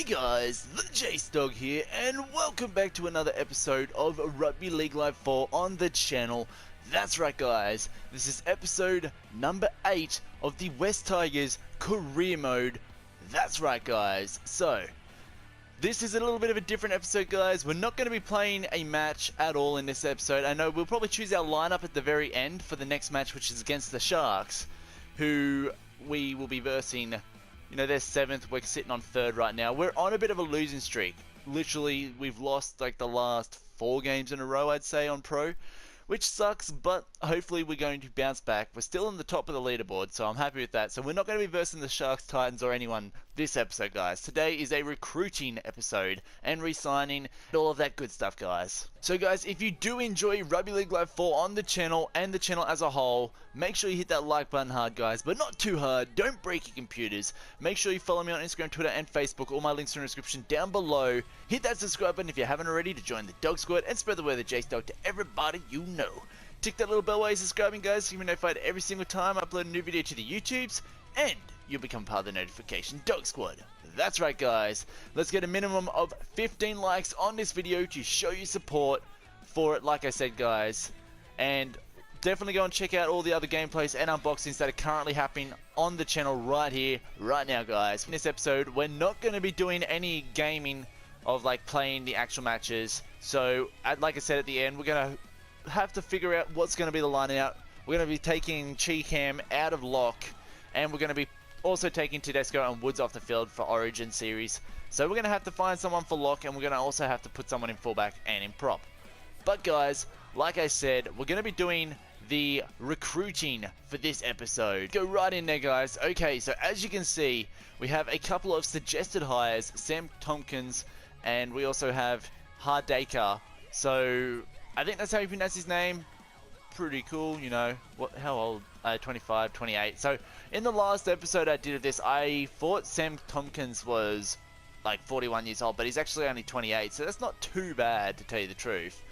guys, TheJaseDawg here, and welcome back to another episode of Rugby League Live 4 on the channel. That's right guys, this is episode number 8 of the West Tigers career mode. That's right guys, so this is a little bit of a different episode guys. We're not going to be playing a match at all in this episode. I know we'll probably choose our lineup at the very end for the next match, which is against the Sharks, who we will be versing. You know, they're 7th, we're sitting on 3rd right now. We're on a bit of a losing streak. Literally, we've lost like the last 4 games in a row, I'd say, on Pro. Which sucks, but hopefully we're going to bounce back. We're still on the top of the leaderboard, so I'm happy with that. So we're not going to be versing the Sharks, Titans, or anyone this episode, guys. Today is a recruiting episode, and re-signing, and all of that good stuff, guys. So guys, if you do enjoy Rugby League Live 4 on the channel, and the channel as a whole, make sure you hit that like button hard, guys, but not too hard. Don't break your computers. Make sure you follow me on Instagram, Twitter, and Facebook. All my links are in the description down below. Hit that subscribe button if you haven't already to join the Dog Squad, and spread the word of the TheJaseDawg to everybody you know. Tick that little bell while you're subscribing, guys, so you'll be notified every single time I upload a new video to the YouTubes, and you'll become part of the notification Dog Squad. That's right, guys. Let's get a minimum of 15 likes on this video to show you support for it, like I said, guys. And definitely go and check out all the other gameplays and unboxings that are currently happening on the channel right here, right now, guys. In this episode, we're not going to be doing any gaming of like playing the actual matches. So, like I said at the end, we're going to have to figure out what's going to be the line out. We're going to be taking Cam out of lock, and we're going to be also taking Tedesco and Woods off the field for Origin series. So we're going to have to find someone for lock, and we're going to also have to put someone in fullback and in prop. But guys, like I said, we're going to be doing the recruiting for this episode. Go right in there, guys. Okay, so as you can see, we have a couple of suggested hires, Sam Tompkins, and we also have Hardacre. So I think that's how you pronounce his name. Pretty cool, you know. How old? 25, 28. So in the last episode I did of this, I thought Sam Tompkins was like 41 years old, but he's actually only 28, so that's not too bad, to tell you the truth.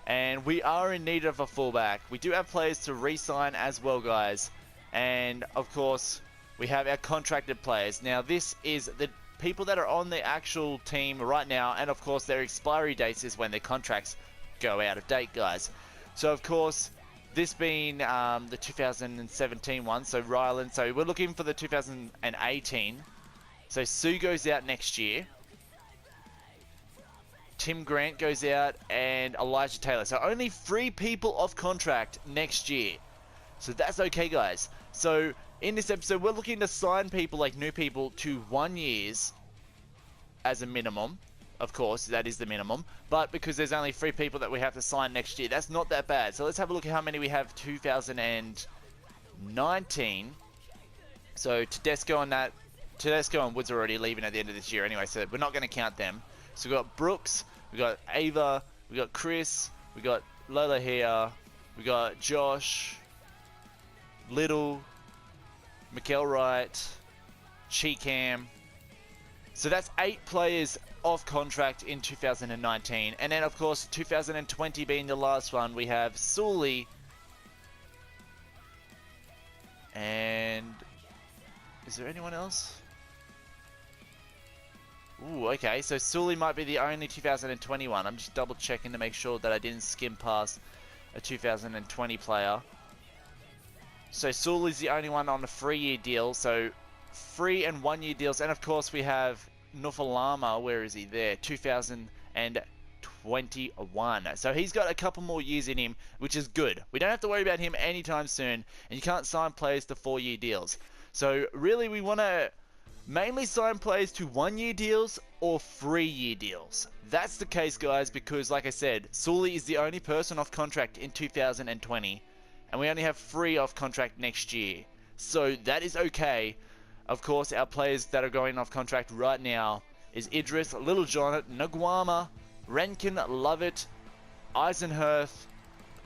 And we are in need of a fullback. We do have players to re-sign as well, guys. And of course, we have our contracted players. Now this is the people that are on the actual team right now, and of course their expiry dates is when their contracts go out of date, guys. So of course, this being the 2017 one, so Ryland, so we're looking for the 2018. So Sue goes out next year, Tim Grant goes out, and Elijah Taylor. So only 3 people off contract next year. So that's okay, guys. So in this episode, we're looking to sign people, like new people, to 1 year as a minimum. Of course, that is the minimum. But because there's only 3 people that we have to sign next year, that's not that bad. So let's have a look at how many we have 2019. So Tedesco and Woods are already leaving at the end of this year anyway, so we're not going to count them. So we've got Brooks, we've got Ava, we've got Chris, we've got Lola here, we've got Josh, Little, McElwright, Cam. So that's 8 players off contract in 2019. And then, of course, 2020 being the last one, we have Sully. And is there anyone else? Ooh, okay. So Sully might be the only 2021. I'm just double checking to make sure that I didn't skim past a 2020 player. So Sully's the only one on a 3-year deal. So 3 and 1 year deals. And of course we have Nufalama, where is he there? 2021. So he's got a couple more years in him, which is good. We don't have to worry about him anytime soon, and you can't sign players to 4-year deals. So really we want to mainly sign players to 1-year deals or 3-year deals. That's the case, guys, because like I said, Sully is the only person off contract in 2020, and we only have 3 off contract next year. So that is okay. Of course, our players that are going off contract right now is Idris, Littlejohn, Nguama, Rankin, Lovett, Eisenhurst,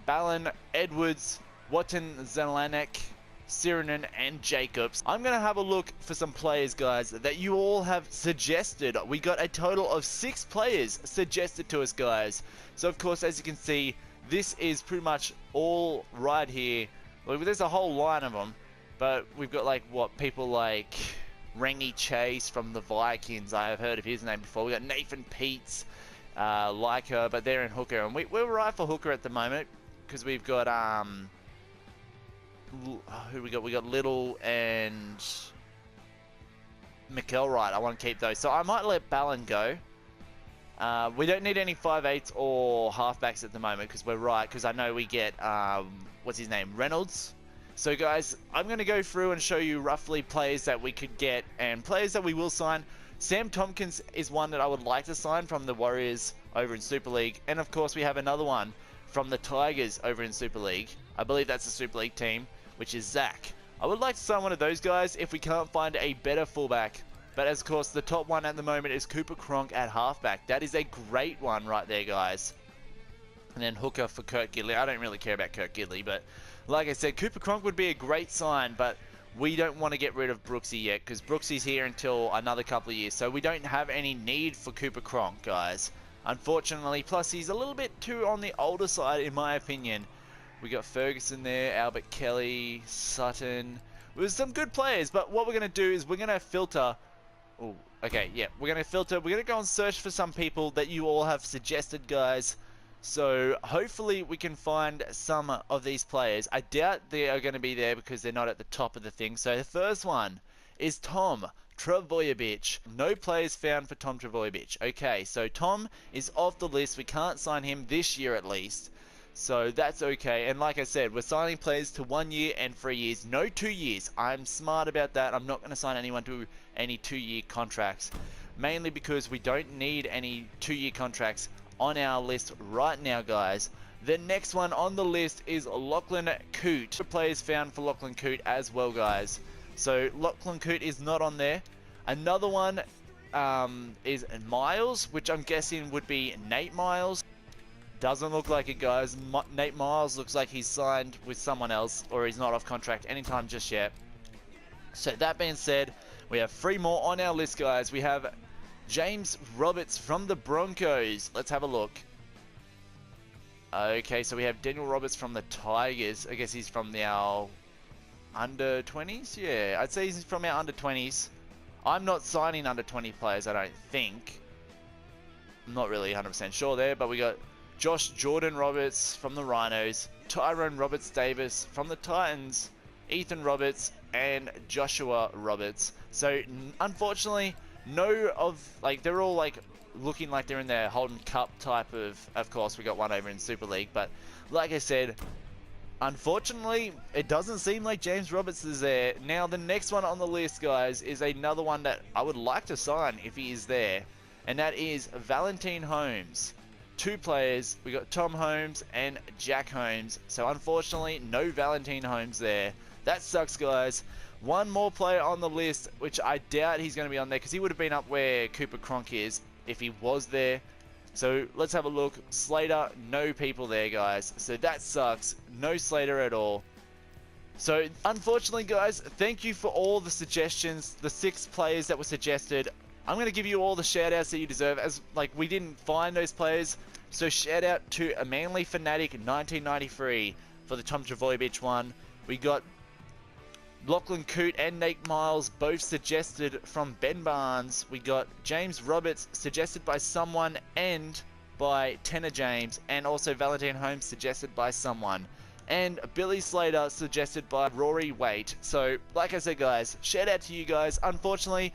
Ballon, Edwards, Watton, Zelanek, Sirinen, and Jacobs. I'm going to have a look for some players, guys, that you all have suggested. We got a total of 6 players suggested to us, guys. So, of course, as you can see, this is pretty much all right here. Well, there's a whole line of them. But we've got like, what, people like Rennie Chase from the Vikings. I have heard of his name before. We got Nathan Peets, like her, but they're in hooker, and we're right for hooker at the moment because we've got who we got? We got Little and McElwright. I want to keep those, so I might let Ballon go. We don't need any 5'8" or halfbacks at the moment because we're right, because I know we get, what's his name, Reynolds. So guys, I'm going to go through and show you roughly players that we could get and players that we will sign. Sam Tompkins is one that I would like to sign from the Warriors over in Super League. And of course we have another one from the Tigers over in Super League. I believe that's the Super League team, which is Zach. I would like to sign one of those guys if we can't find a better fullback. But of course, the top one at the moment is Cooper Cronk at halfback. That is a great one right there, guys. And then hooker for Kurt Gidley. I don't really care about Kurt Gidley, but like I said, Cooper Cronk would be a great sign, but we don't want to get rid of Brooksy yet, because Brooksy's here until another couple of years. So we don't have any need for Cooper Cronk, guys. Unfortunately, plus he's a little bit too on the older side, in my opinion. We got Ferguson there, Albert Kelly, Sutton. There's some good players, but what we're going to do is we're going to filter. Oh, okay, yeah, we're going to filter. We're going to go and search for some people that you all have suggested, guys. So hopefully we can find some of these players. I doubt they are going to be there because they're not at the top of the thing. So the first one is Tom Trbojevic. No players found for Tom Trbojevic. Okay, so Tom is off the list. We can't sign him this year at least. So that's okay. And like I said, we're signing players to 1 year and 3 years. No 2 years. I'm smart about that. I'm not going to sign anyone to any 2-year contracts. Mainly because we don't need any 2-year contracts on our list right now, guys. The next one on the list is Lachlan Coote. Players found for Lachlan Coote as well, guys. So Lachlan Coote is not on there. Another one is Miles, which I'm guessing would be Nate Miles. Doesn't look like it, guys. Nate Miles looks like he's signed with someone else, or he's not off contract anytime just yet. So that being said, we have 3 more on our list, guys. We have James Roberts from the Broncos. Let's have a look. Okay, so we have Daniel Roberts from the Tigers. I guess he's from our under 20s? Yeah, I'd say he's from our under 20s. I'm not signing under 20 players, I don't think. I'm not really 100% sure there, but we got Josh Jordan Roberts from the Rhinos, Tyrone Roberts Davis from the Titans, Ethan Roberts, and Joshua Roberts. So unfortunately, no of, like, they're all like looking like they're in their Holden Cup type of course we got one over in Super League, but like I said, unfortunately it doesn't seem like James Roberts is there. Now the next one on the list, guys, is another one that I would like to sign if he is there, and that is Valentine Holmes. 2 players, we got Tom Holmes and Jack Holmes. So unfortunately, no Valentine Holmes there. That sucks, guys. One more player on the list, which I doubt he's going to be on there, because he would have been up where Cooper Cronk is if he was there. So let's have a look. Slater, no people there, guys. So that sucks. No Slater at all. So unfortunately, guys, thank you for all the suggestions, the 6 players that were suggested. I'm going to give you all the shout-outs that you deserve, as like we didn't find those players. So shout-out to a Manly Fanatic 1993 for the Tom Trbojevic one. We got Lachlan Coote and Nate Miles both suggested from Ben Barnes. We got James Roberts suggested by someone and by Tanner James, and also Valentine Holmes suggested by someone, and Billy Slater suggested by Rory Waite. So like I said, guys, shout out to you guys. Unfortunately,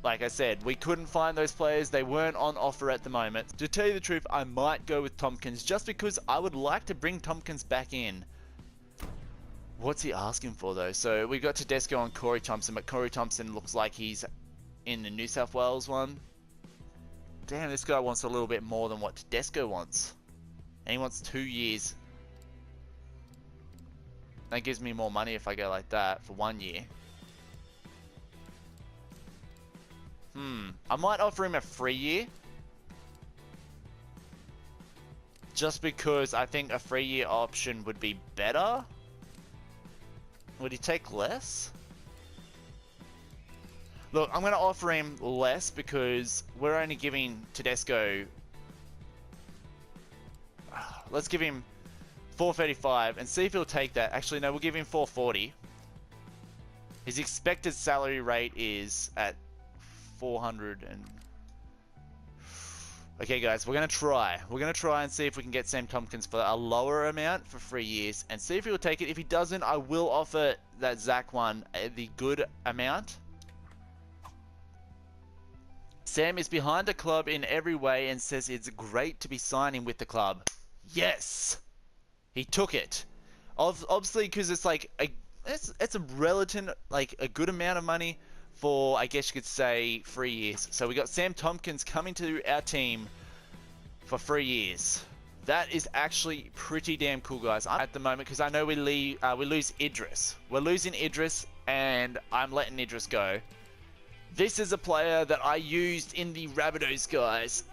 like I said, we couldn't find those players. They weren't on offer at the moment. To tell you the truth, I might go with Tompkins just because I would like to bring Tompkins back in. What's he asking for, though? So we got Tedesco on Corey Thompson, but Corey Thompson looks like he's in the New South Wales one. Damn, this guy wants a little bit more than what Tedesco wants. And he wants 2 years. That gives me more money if I go like that for 1 year. I might offer him a 3 year. Just because I think a 3 year option would be better. Would he take less? Look, I'm going to offer him less because we're only giving Tedesco... Let's give him 435 and see if he'll take that. Actually, no, we'll give him 440. His expected salary rate is at 400 and... Okay, guys, we're going to try. We're going to try and see if we can get Sam Tompkins for a lower amount for 3 years and see if he'll take it. If he doesn't, I will offer that Zach one the good amount. Sam is behind the club in every way and says it's great to be signing with the club. Yes! He took it. Obviously, because it's like it's a relative, like a good amount of money for, I guess you could say, 3 years. So we got Sam Tompkins coming to our team for 3 years. That is actually pretty damn cool, guys. At the moment, because I know we lose Idris. We're losing Idris, and I'm letting Idris go. This is a player that I used in the Rabbitohs, guys.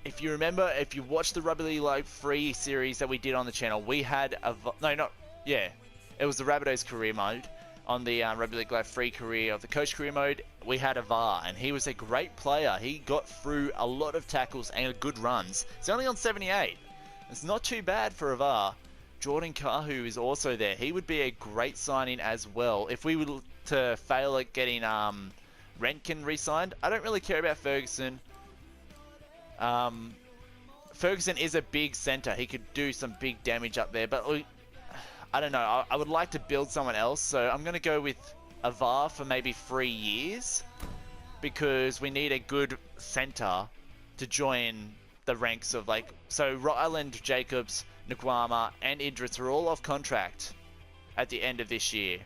If you remember, if you watched the Rugby League Live 3 series that we did on the channel, we had a... it was the Rabbitohs career mode. On the Rugby League Live 3 career of the coach career mode, we had a VAR, and he was a great player. He got through a lot of tackles and good runs. He's only on 78. It's not too bad for a VAR. Jordan Kahu is also there. He would be a great signing as well. If we were to fail at getting Rentgen re-signed, I don't really care about Ferguson. Ferguson is a big centre. He could do some big damage up there, but I don't know. I would like to build someone else, so I'm going to go with a VAR for maybe 3 years because we need a good centre to join the ranks of, like, so Ryland, Jacobs, Nguama, and Idris are all off contract at the end of this year.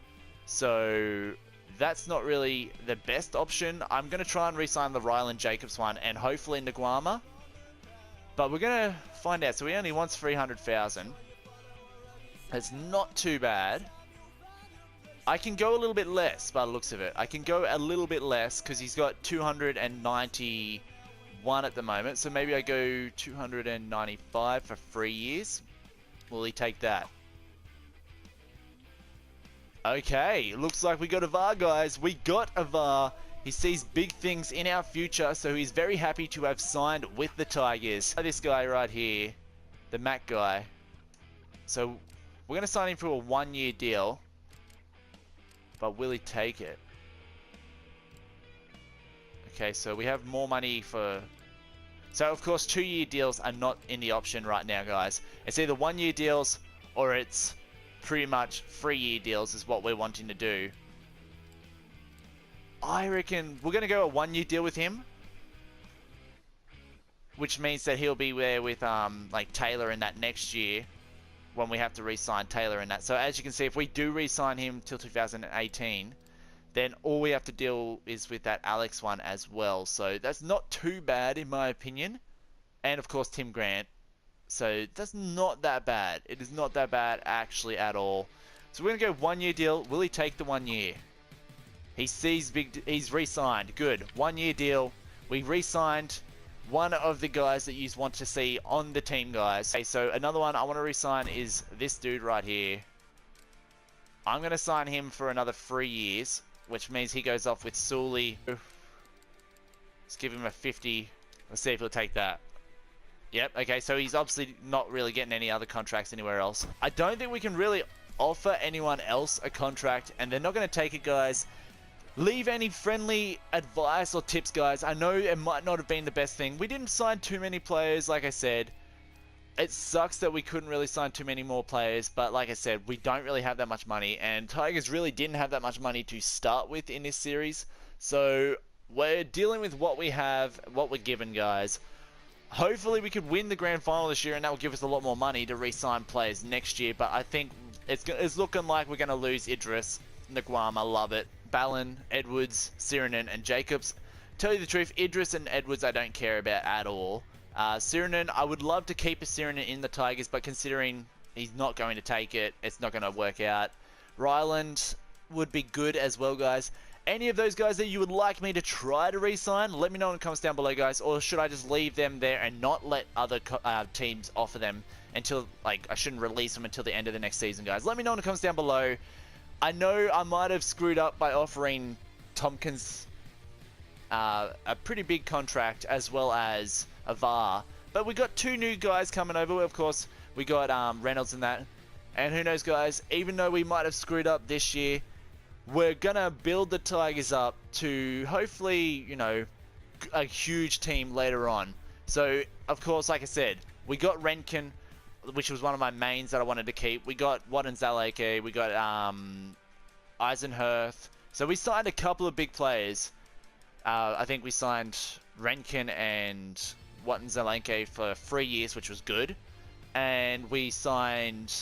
So that's not really the best option. I'm going to try and re-sign the Ryland Jacobs one and hopefully Nguama. But we're going to find out. So he only wants 300,000. It's not too bad. I can go a little bit less by the looks of it. I can go a little bit less because he's got 291 at the moment. So maybe I go 295 for 3 years. Will he take that? Okay, looks like we got a VAR, guys. We got a VAR. He sees big things in our future, so he's very happy to have signed with the Tigers. This guy right here, the Mac guy. So we're going to sign him for a 1-year deal. But will he take it? Okay, so we have more money for... So, of course, 2-year deals are not in the option right now, guys. It's either 1-year deals or it's pretty much 3-year deals is what we're wanting to do. I reckon we're going to go a 1-year deal with him. Which means that he'll be there with like Taylor in that next year. When we have to re-sign Taylor in that. So as you can see, if we do re-sign him till 2018, then all we have to deal is with that Alex one as well. So that's not too bad in my opinion. And of course Tim Grant. So that's not that bad. It is not that bad actually at all. So we're going to go 1-year deal. Will he take the 1 year? He sees he's re-signed. Good. 1-year deal. We re-signed one of the guys that you want to see on the team, guys. Okay, so another one I want to re-sign is this dude right here. I'm going to sign him for another 3 years, which means he goes off with Sully. Let's give him a 50. Let's see if he'll take that. Yep, okay, so he's obviously not really getting any other contracts anywhere else. I don't think we can really offer anyone else a contract, and they're not going to take it, guys. Leave any friendly advice or tips, guys. I know it might not have been the best thing. We didn't sign too many players, like I said. It sucks that we couldn't really sign too many more players, but like I said, we don't really have that much money, and Tigers really didn't have that much money to start with in this series. So we're dealing with what we have, what we're given, guys. Hopefully we could win the grand final this year, and that will give us a lot more money to re-sign players next year, but I think it's looking like we're going to lose Idris, Nguama, love it. Ballin, Edwards, Sirinen, and Jacobs. Tell you the truth, Idris and Edwards I don't care about at all. Sirinen, I would love to keep a Sirinen in the Tigers, but considering he's not going to take it, it's not going to work out. Ryland would be good as well, guys. Any of those guys that you would like me to try to re-sign, let me know in the comments down below, guys. Or should I just leave them there and not let other teams offer them until, like, I shouldn't release them until the end of the next season, guys. Let me know in the comments down below. I know I might have screwed up by offering Tompkins a pretty big contract as well as a VAR. But we got 2 new guys coming over. Of course, we got Reynolds and that. And who knows, guys, even though we might have screwed up this year, we're gonna build the Tigers up to hopefully, you know, a huge team later on. So, of course, like I said, we got Renkin, which was one of my mains that I wanted to keep. We got Watton Zaleke, we got Eisenherth. So we signed a couple of big players. I think we signed Renkin and Watton Zaleke for 3 years, which was good. And we signed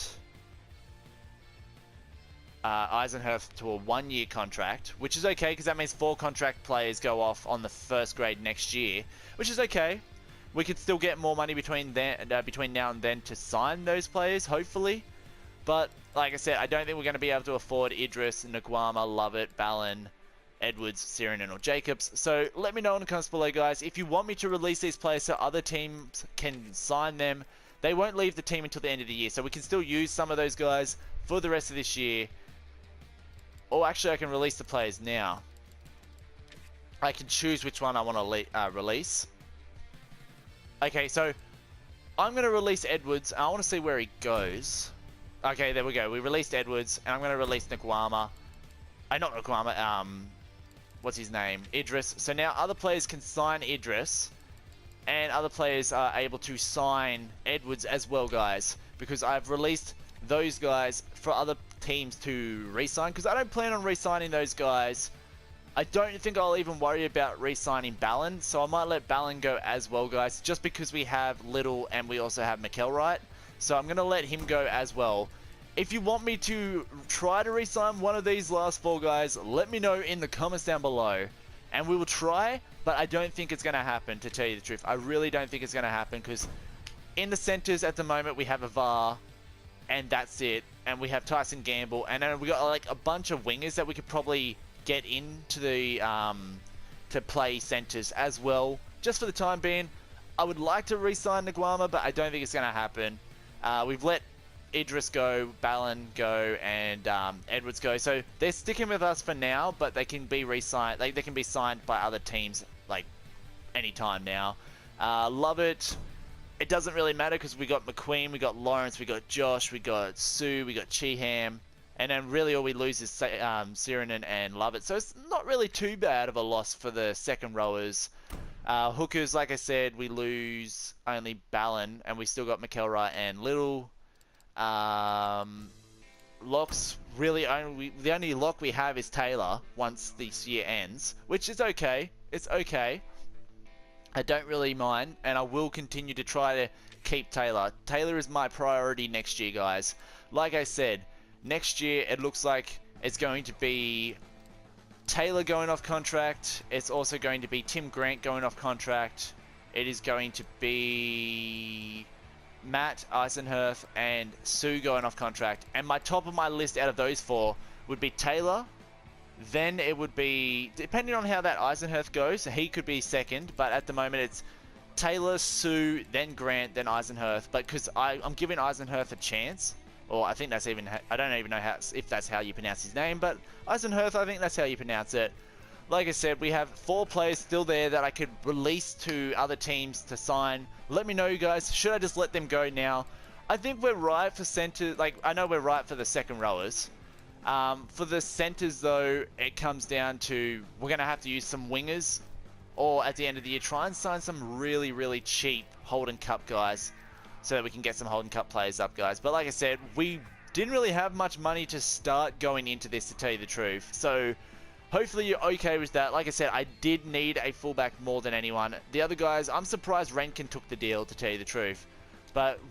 Eisenherth to a 1-year contract, which is okay because that means 4 contract players go off on the first grade next year, which is okay. We could still get more money between now and then to sign those players, hopefully. But like I said, I don't think we're going to be able to afford Idris, Nguama, Lovett, Ballon, Edwards, Sirinen, or Jacobs. So let me know in the comments below, guys. If you want me to release these players so other teams can sign them, they won't leave the team until the end of the year. So we can still use some of those guys for the rest of this year. Or actually, I can release the players now. I can choose which one I want to release. Okay, so I'm going to release Edwards, and I want to see where he goes. Okay, there we go. We released Edwards, and I'm going to release Nguama. Not Nguama, what's his name? Idris. So now other players can sign Idris, and other players are able to sign Edwards as well, guys. Because I've released those guys for other teams to re-sign, because I don't plan on re-signing those guys. I don't think I'll even worry about re-signing Ballon, so I might let Ballon go as well, guys, just because we have Little and we also have McElwright. So I'm going to let him go as well. If you want me to try to re-sign one of these last 4 guys, let me know in the comments down below. And we will try, but I don't think it's going to happen, to tell you the truth. I really don't think it's going to happen, because in the centres at the moment we have Avar, and that's it. And we have Tyson Gamble, and then we got like a bunch of wingers that we could probably get into the to play centres as well. Just for the time being, I would like to re-sign Nguama, but I don't think it's going to happen. We've let Idris go, Ballon go, and Edwards go. So they're sticking with us for now, but they can be re-signed. They can be signed by other teams like anytime now. Love it. It doesn't really matter because we got McQueen, we got Lawrence, we got Josh, we got Sue, we got Cheeham. And then really all we lose is Sirinen and Lovett. So it's not really too bad of a loss for the second rowers. Hookers, like I said, we lose only Ballon, and we still got McElwright and Little. Locks, really the only lock we have is Taylor once this year ends, which is okay. It's okay. I don't really mind, and I will continue to try to keep Taylor. Taylor is my priority next year, guys. Like I said, next year it looks like it's going to be Taylor going off contract. It's also going to be Tim Grant going off contract. It is going to be Matt, Eisenherth, and Sue going off contract. And my top of my list out of those 4 would be Taylor. Then it would be, depending on how that Eisenherth goes, he could be second. But at the moment it's Taylor, Sue, then Grant, then Eisenherth. But because I'm giving Eisenherth a chance. Or I think that's even, I don't even know if that's how you pronounce his name. But Eisenherth, I think that's how you pronounce it. Like I said, we have 4 players still there that I could release to other teams to sign. Let me know, you guys. Should I just let them go now? I think we're right for centre. Like, I know we're right for the second rowers. For the centres, though, it comes down to we're going to have to use some wingers. Or at the end of the year, try and sign some really, really cheap Holden Cup guys. So that we can get some Holden Cup players up, guys. But like I said, we didn't really have much money to start going into this, to tell you the truth. So hopefully you're okay with that. Like I said, I did need a fullback more than anyone. The other guys, I'm surprised Renkin took the deal, to tell you the truth. But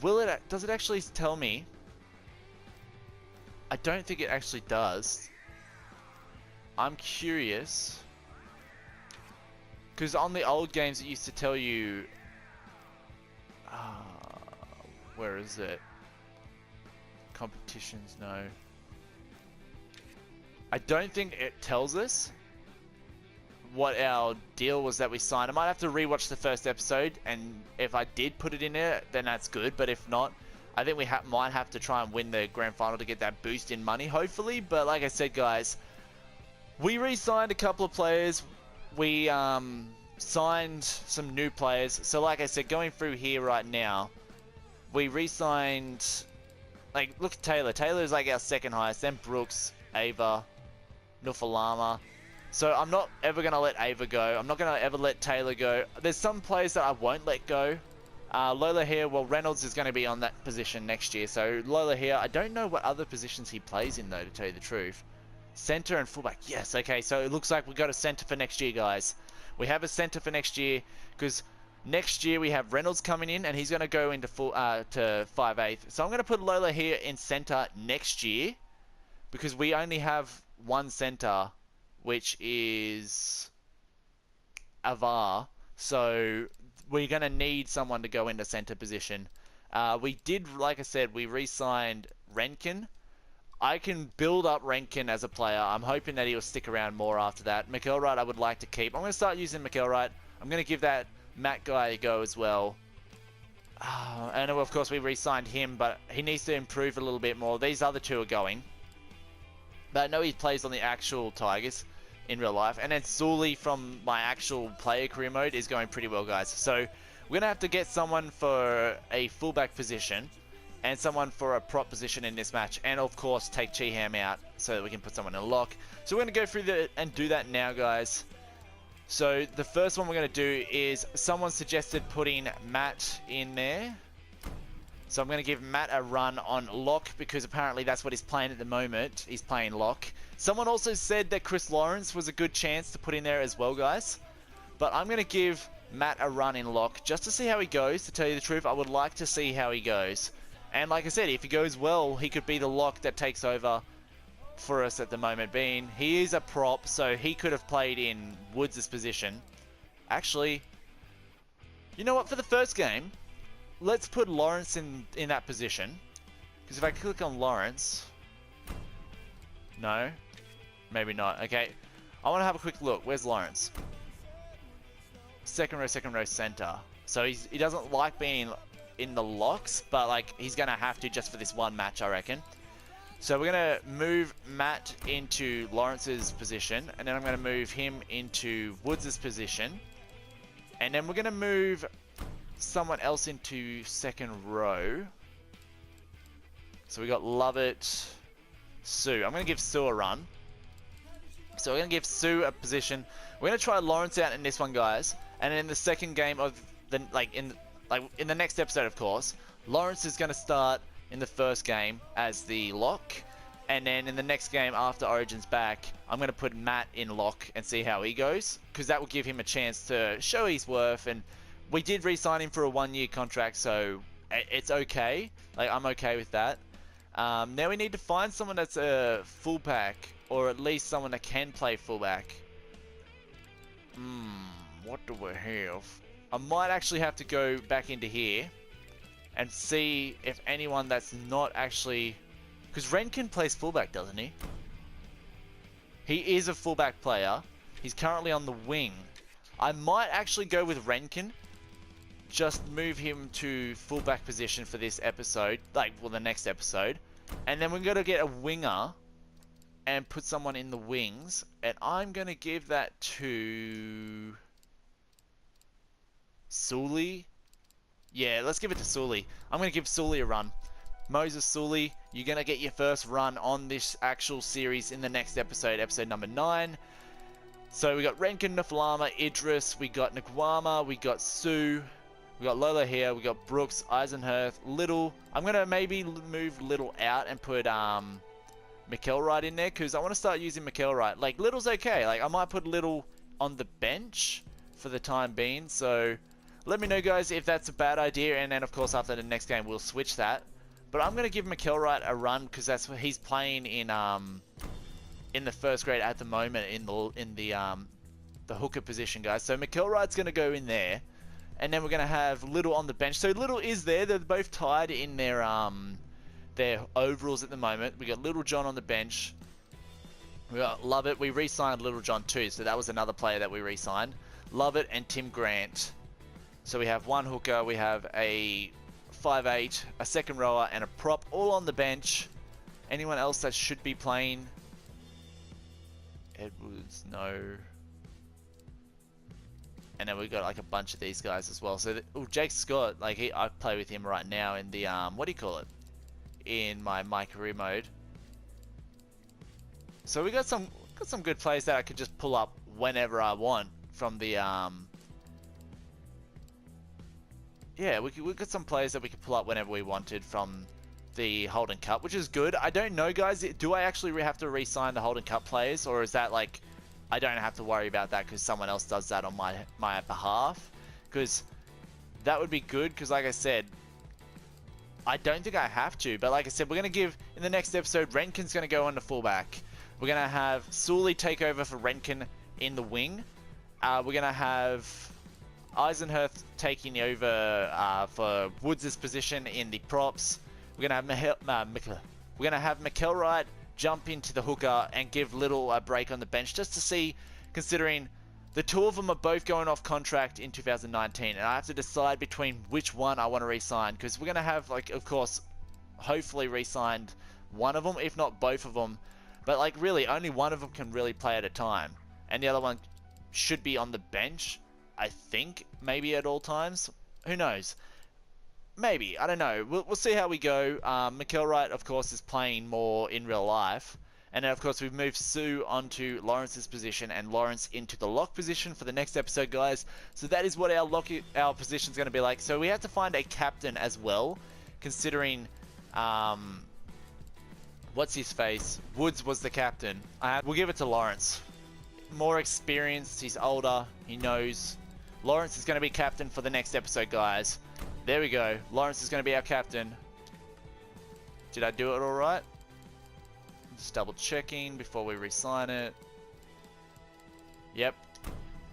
does it actually tell me? I don't think it actually does. I'm curious. Because on the old games it used to tell you... where is it? Competitions, no. I don't think it tells us what our deal was that we signed. I might have to rewatch the first episode, and if I did put it in there, then that's good. But if not, I think we might have to try and win the grand final to get that boost in money, hopefully. But like I said, guys, we re-signed a couple of players. We signed some new players. So like I said, going through here right now, we re-signed... Like, look at Taylor. Taylor is like our second highest. Then Brooks, Ava, Nufalama. So I'm not ever going to let Ava go. I'm not going to ever let Taylor go. There's some players that I won't let go. Lola here, well, Reynolds is going to be on that position next year. So Lola here, I don't know what other positions he plays in, though, to tell you the truth. Center and fullback. Yes, okay. So it looks like we got a center for next year, guys. We have a center for next year because next year we have Reynolds coming in and he's going to go into to 5/8. So I'm going to put Lola here in center next year because we only have one center, which is Avar. So we're going to need someone to go into center position. We did, like I said, we re-signed Renkin. I can build up Renkin as a player. I'm hoping that he'll stick around more after that. McElwright I would like to keep. I'm going to start using McElwright. I'm going to give that Matt guy a go as well. And of course we re-signed him, but he needs to improve a little bit more. These other two are going. But I know he plays on the actual Tigers in real life. And then Sully from my actual player career mode is going pretty well, guys. So we're going to have to get someone for a fullback position and someone for a prop position in this match. And of course take Cheeham out so that we can put someone in a lock. So we're going to go through and do that now, guys. So the first one we're going to do is someone suggested putting Matt in there. So I'm going to give Matt a run on lock because apparently that's what he's playing at the moment. He's playing lock. Someone also said that Chris Lawrence was a good chance to put in there as well, guys. But I'm going to give Matt a run in lock just to see how he goes. To tell you the truth, I would like to see how he goes. And like I said, if he goes well, he could be the lock that takes over for us at the moment being. He is a prop, so he could have played in Woods' position. Actually, you know what? For the first game, let's put Lawrence in that position. Because if I click on Lawrence... No. Maybe not. Okay. I want to have a quick look. Where's Lawrence? Second row, center. So he doesn't like being in the locks, but like he's going to have to just for this one match, I reckon. So we're going to move Matt into Lawrence's position, and then I'm going to move him into Woods' position. And then we're going to move someone else into second row. So we got Lovett, Sue. I'm going to give Sue a run. So we're going to give Sue a position. We're going to try Lawrence out in this one, guys. And in the second game of the in the next episode, of course, Lawrence is going to start in the first game as the lock. And then in the next game after Origin's back, I'm going to put Matt in lock and see how he goes. Because that will give him a chance to show his worth. And we did re-sign him for a 1-year contract, so it's okay. Like, I'm okay with that. Now we need to find someone that's a fullback, or at least someone that can play fullback. What do we have? I might actually have to go back into here and see if anyone that's not actually... Because Renkin plays fullback, doesn't he? He is a fullback player. He's currently on the wing. I might actually go with Renkin. Just move him to fullback position for this episode. The next episode. And then we're going to get a winger and put someone in the wings. And I'm going to give that to... Sully? Yeah, let's give it to Sully. I'm going to give Sully a run. Moses Sully, you're going to get your first run on this actual series in the next episode, episode number 9. So we got Renkin, Nafalama, Idris, we got Nkwama, we got Sue, we got Lola here, we got Brooks, Eisenhurst, Little. I'm going to maybe move Little out and put McElwright in there because I want to start using McElwright. Like, Little's okay. Like, I might put Little on the bench for the time being. So let me know, guys, if that's a bad idea. And then, of course, after the next game, we'll switch that. But I'm going to give McElwright a run because that's what he's playing in the first grade at the moment in the hooker position, guys. So McElwright's going to go in there. And then we're going to have Little on the bench. So Little is there. They're both tied in their overalls at the moment. We got Little John on the bench. We got Lovett. We re-signed Little John too. So that was another player that we re-signed. Lovett and Tim Grant. So we have one hooker. We have a 5'8", a second rower, and a prop, all on the bench. Anyone else that should be playing? Edwards, no. And then we've got like a bunch of these guys as well. So, Jake Scott, I play with him right now in the, what do you call it? In my career mode. So we got some got some good players that I could just pull up whenever I want from the yeah, we got some players that we could pull up whenever we wanted from the Holden Cup, which is good. I don't know, guys. Do I actually have to re-sign the Holden Cup players, or is that like I don't have to worry about that because someone else does that on my behalf? Because that would be good. Because like I said, I don't think I have to. But like I said, we're gonna give in the next episode. Renkin's gonna go on the fullback. We're gonna have Sully take over for Renkin in the wing. We're gonna have Eisenhurst taking over for Woods' position in the props. We're gonna have McElwright jump into the hooker and give Little a break on the bench just to see, considering the two of them are both going off contract in 2019, and I have to decide between which one I want to re-sign, because we're gonna have, like, of course, hopefully re-signed one of them, if not both of them, but like really only one of them can really play at a time, and the other one should be on the bench, I think, maybe at all times. Who knows? Maybe. I don't know. We'll see how we go. McElwright, of course, is playing more in real life. And then, of course, we've moved Sue onto Lawrence's position and Lawrence into the lock position for the next episode, guys. So that is what our position is going to be like. So we have to find a captain as well, considering... what's his face? Woods was the captain. We'll give it to Lawrence. More experienced. He's older. He knows. Lawrence is going to be captain for the next episode, guys. There we go. Lawrence is going to be our captain. Did I do it all right? Just double checking before we re-sign it. Yep.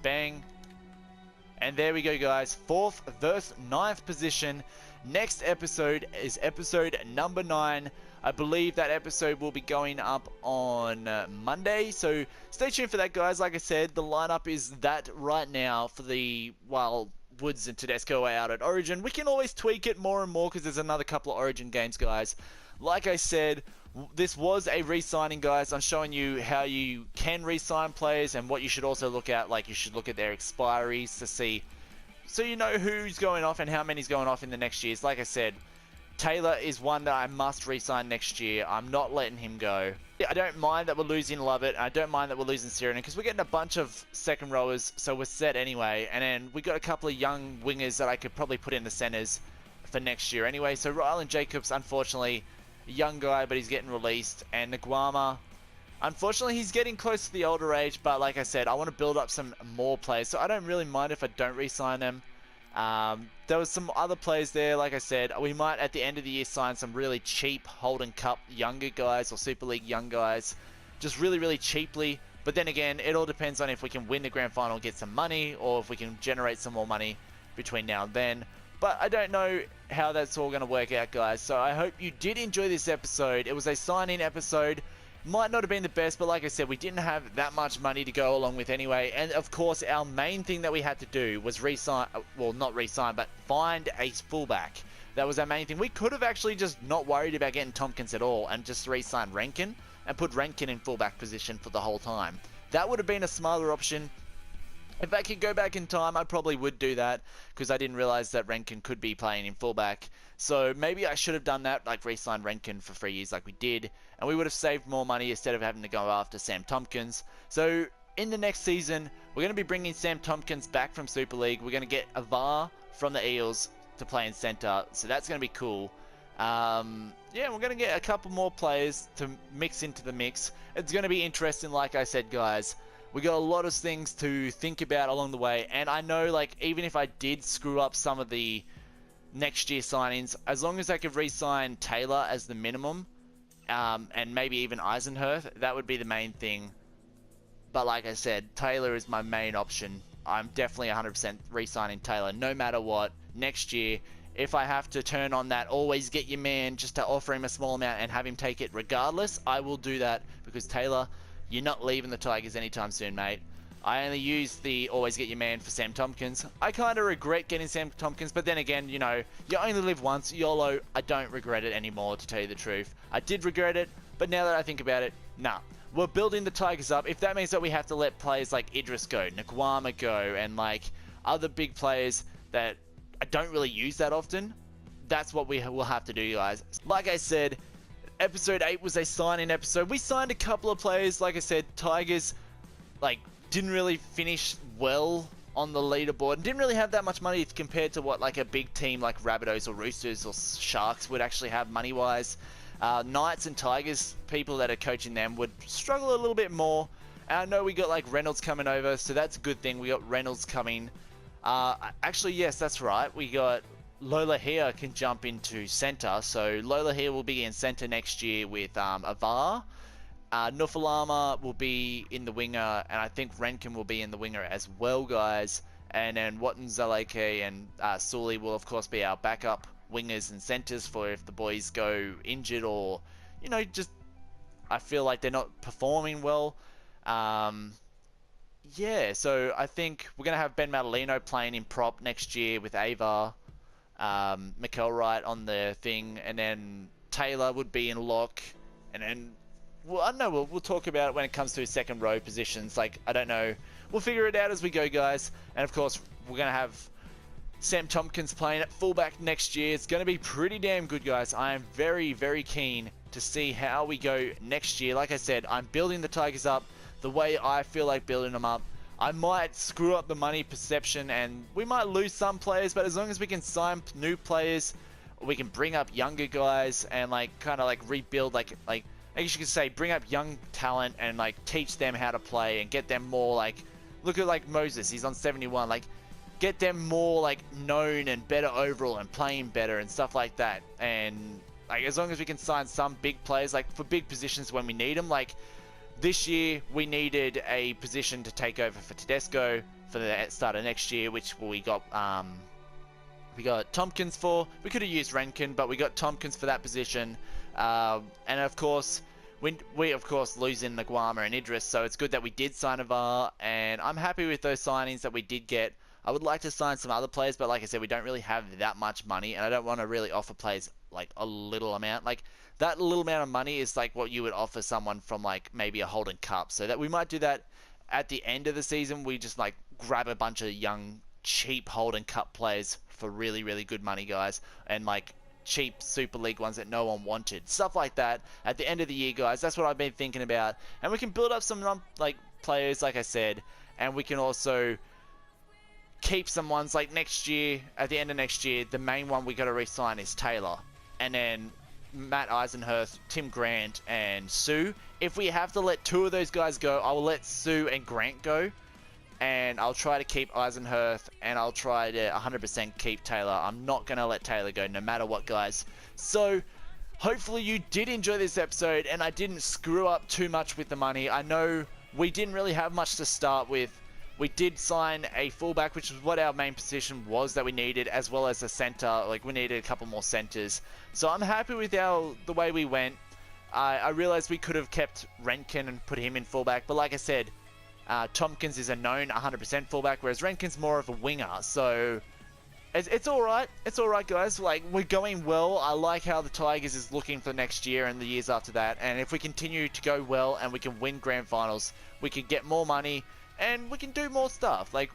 Bang. And there we go, guys. 4th versus 9th position. Next episode is episode number 9. I believe that episode will be going up on Monday. So stay tuned for that, guys. Like I said, the lineup is that right now for the, while Woods and Tedesco are out at Origin. We can always tweak it more and more because there's another couple of Origin games, guys. Like I said, this was a re-signing, guys. I'm showing you how you can re-sign players and what you should also look at. Like, you should look at their expiries to see, so you know who's going off and how many's going off in the next years. Like I said, Taylor is one that I must re-sign next year. I'm not letting him go. I don't mind that we're losing Lovett. I don't mind that we're losing Sirenen because we're getting a bunch of second rowers, so we're set anyway. And then we got a couple of young wingers that I could probably put in the centers for next year anyway. So Rylan Jacobs, unfortunately, a young guy, but he's getting released. And Nguama, unfortunately, he's getting close to the older age. But like I said, I want to build up some more players, so I don't really mind if I don't re-sign them. There was some other players there. Like I said, we might at the end of the year sign some really cheap Holden Cup younger guys or Super League young guys, just really cheaply. But then again, it all depends on if we can win the grand final and get some money, or if we can generate some more money between now and then. But I don't know how that's all going to work out, guys. So I hope you did enjoy this episode. It was a sign-in episode. Might not have been the best, but like I said, we didn't have that much money to go along with anyway. And of course, our main thing that we had to do was re-sign, well, not re-sign, but find a fullback. That was our main thing. We could have actually just not worried about getting Tompkins at all and just re-sign Renkin and put Renkin in fullback position for the whole time. That would have been a smarter option. If I could go back in time, I probably would do that because I didn't realize that Renkin could be playing in fullback. So maybe I should have done that, like re-sign Renkin for 3 years like we did, and we would have saved more money instead of having to go after Sam Tompkins. So in the next season, we're going to be bringing Sam Tompkins back from Super League. We're going to get Avar from the Eels to play in centre, so that's going to be cool. Yeah, we're going to get a couple more players to mix into the mix. It's going to be interesting, like I said, guys. We got a lot of things to think about along the way, and I know, like, even if I did screw up some of the next year signings, as long as I could re-sign Taylor as the minimum, and maybe even Eisenhurst, that would be the main thing. But like I said, Taylor is my main option. I'm definitely 100% re-signing Taylor no matter what next year. If I have to turn on that always get your man just to offer him a small amount and have him take it regardless, I will do that, because Taylor, you're not leaving the Tigers anytime soon, mate. I only used the always get your man for Sam Tompkins. I kind of regret getting Sam Tompkins, but then again, you know, you only live once. YOLO, I don't regret it anymore, to tell you the truth. I did regret it, but now that I think about it, nah. We're building the Tigers up. If that means that we have to let players like Idris go, Nguama go, and like other big players that I don't really use that often, that's what we will have to do, guys. Like I said, episode 8 was a sign-in episode. We signed a couple of players. Like I said, Tigers like didn't really finish well on the leaderboard and didn't really have that much money compared to what like a big team like Rabbitohs or Roosters or Sharks would actually have money-wise. Knights and Tigers, people that are coaching them, would struggle a little bit more. And I know we got like Reynolds coming over, so that's a good thing. We got Reynolds coming. Actually, yes, that's right. We got Lola here can jump into centre. So Lola here will be in centre next year with Avar. Nufalama will be in the winger, and I think Renkin will be in the winger as well, guys. And then Watton, Zaleke, and Sully will, of course, be our backup wingers and centres for if the boys go injured or, you know, just I feel like they're not performing well. Yeah, so I think we're going to have Ben Madalino playing in prop next year with Ava, McElwright on the thing, and then Taylor would be in lock, and then, well, I don't know, we'll talk about it when it comes to second row positions. Like, I don't know. We'll figure it out as we go, guys. And, of course, we're going to have Sam Tompkins playing at fullback next year. It's going to be pretty damn good, guys. I am very, very keen to see how we go next year. Like I said, I'm building the Tigers up the way I feel like building them up. I might screw up the money perception and we might lose some players, but as long as we can sign new players, we can bring up younger guys and like kind of like rebuild, like I guess you could say bring up young talent and like teach them how to play and get them more like, look at like Moses, he's on 71, like get them more like known and better overall and playing better and stuff like that. And like as long as we can sign some big players like for big positions when we need them, like this year we needed a position to take over for Tedesco for the start of next year, which we got Tompkins for. We could have used Renkin, but we got Tompkins for that position. And of course, we of course losing Naguama and Idris, so it's good that we did sign Avar, and I'm happy with those signings that we did get. I would like to sign some other players, but like I said, we don't really have that much money, and I don't want to really offer players like a little amount. Like that little amount of money is like what you would offer someone from like maybe a Holden Cup. So that we might do that at the end of the season. We just like grab a bunch of young, cheap Holden Cup players for really, really good money, guys, and like cheap Super League ones that no one wanted. Stuff like that at the end of the year, guys. That's what I've been thinking about. And we can build up some like players, like I said, and we can also keep some ones like next year, at the end of next year, the main one we got to re-sign is Taylor. And then Matt Eisenhurst, Tim Grant, and Sue. If we have to let two of those guys go, I will let Sue and Grant go. And I'll try to keep Eisenhurst, and I'll try to 100% keep Taylor. I'm not going to let Taylor go no matter what, guys. So, hopefully you did enjoy this episode, and I didn't screw up too much with the money. I know we didn't really have much to start with. We did sign a fullback, which is what our main position was that we needed, as well as a center. Like, we needed a couple more centers. So I'm happy with the way we went. I realized we could have kept Renkin and put him in fullback, but like I said, Tompkins is a known 100% fullback, whereas Renkin's more of a winger. So it's all right. It's all right, guys. Like, we're going well. I like how the Tigers is looking for next year and the years after that. And if we continue to go well and we can win grand finals, we can get more money. And we can do more stuff. Like,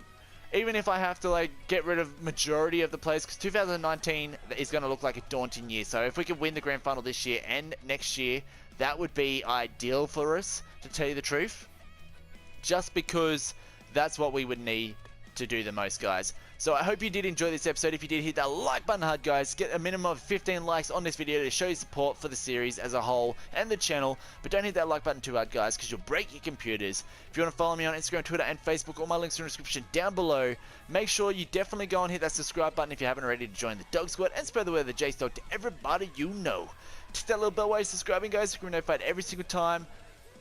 even if I have to, like, get rid of majority of the players, because 2019 is going to look like a daunting year. So if we could win the grand final this year and next year, that would be ideal for us, to tell you the truth. Just because that's what we would need to do the most, guys. So I hope you did enjoy this episode. If you did, hit that like button hard, guys. Get a minimum of 15 likes on this video to show your support for the series as a whole and the channel. But don't hit that like button too hard, guys, because you'll break your computers. If you want to follow me on Instagram, Twitter, and Facebook, all my links are in the description down below. Make sure you definitely go and hit that subscribe button if you haven't already to join the Dog Squad and spread the word of the JaseDawg to everybody you know. Just that little bell while you're subscribing, guys, so you can be notified every single time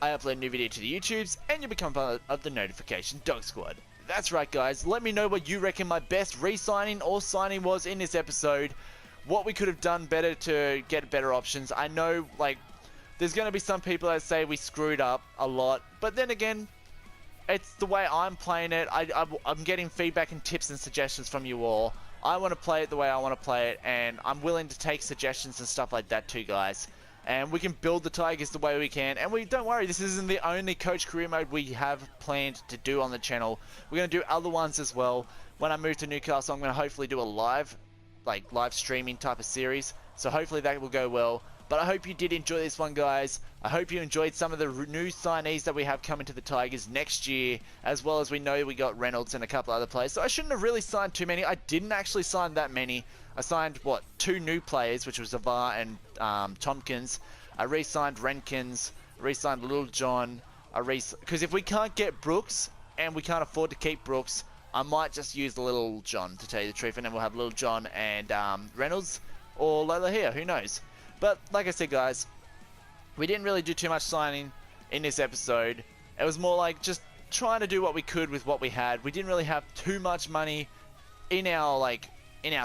I upload a new video to the YouTubes, and you'll become part of the notification Dog Squad. That's right, guys. Let me know what you reckon my best re-signing or signing was in this episode. What we could have done better to get better options. I know, like, there's going to be some people that say we screwed up a lot. But then again, it's the way I'm playing it. I'm getting feedback and tips and suggestions from you all. I want to play it the way I want to play it. And I'm willing to take suggestions and stuff like that too, guys. And we can build the Tigers the way we can. And don't worry, this isn't the only coach career mode we have planned to do on the channel. We're going to do other ones as well. When I move to Newcastle, I'm going to hopefully do a live streaming type of series. So hopefully that will go well. But I hope you did enjoy this one, guys. I hope you enjoyed some of the new signees that we have coming to the Tigers next year, as well as we know we got Reynolds and a couple other players. So I shouldn't have really signed too many. I didn't actually sign that many. I signed, what, 2 new players, which was Avar and Tompkins. I re-signed Renkins, re-signed Little John. Because if we can't get Brooks, and we can't afford to keep Brooks, I might just use the Little John, to tell you the truth, and then we'll have Little John and Reynolds, or Lola here, who knows. But, like I said, guys, we didn't really do too much signing in this episode. It was more like just trying to do what we could with what we had. We didn't really have too much money in our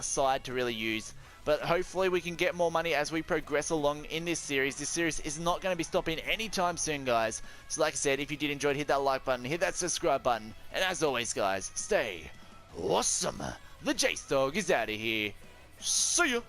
side to really use. But hopefully we can get more money as we progress along in this series. This series is not going to be stopping anytime soon, guys. So like I said, if you did enjoy it, hit that like button, hit that subscribe button. And as always, guys, stay awesome. The JaseDawg is out of here. See ya.